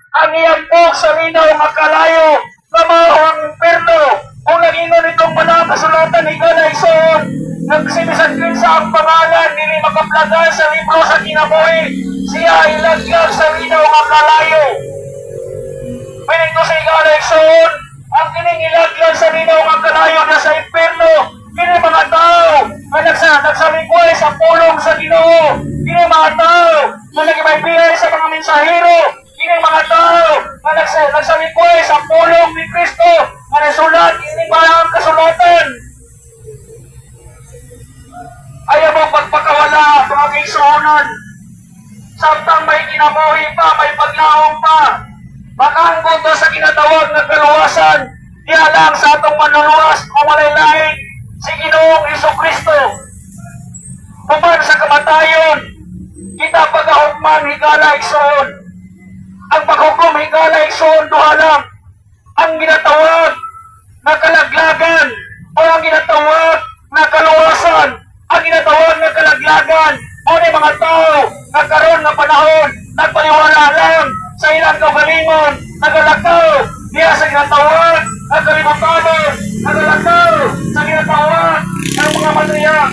ang iyambog sa linaw nga kalayo nga mao ang impierno. Kung nagingon itong mga kasulatan ni Galaison, nagsimisan sa ang pangalan dili makaplagan sa libro sa kinabuhi, siya ilaglag sa linaw nga kalayo. Meaning to sa Galaison, ang kining ilaglag sa linaw nga kalayo na sa impierno, kini mga tao nga nagsalingkway sa pulong sa Ginoo, kini mga tao nga nagibay-biyay sa mga mensahero, kini mga tao nga nagsalingkway sa pulong ni Kristo nga nasulat ini mga kasulatan. Ayaw mo pagpakawala mga kaigsuonan, samtang may kinabuhi pa, may paglaong pa, makangkot sa kinatawag na kaluwasan, diya lang sa atong manuluwas o malaylain si Ginoong Jesucristo. Human sa kamatayon, kita pagahugman higala igsoon. Ang paghukom higala igsoon duha lang. Ang ginatawag na kalaglagan o ang ginatawag na kaluwasan. Ang ginatawag na kalaglagan o ni mga tao na karon nga panahon nagpaliwala lang sa ilang kaugalingon, nagalakaw diya sa ginatawag na kalibutanon, nagalakaw sa ginatawag ng mga material.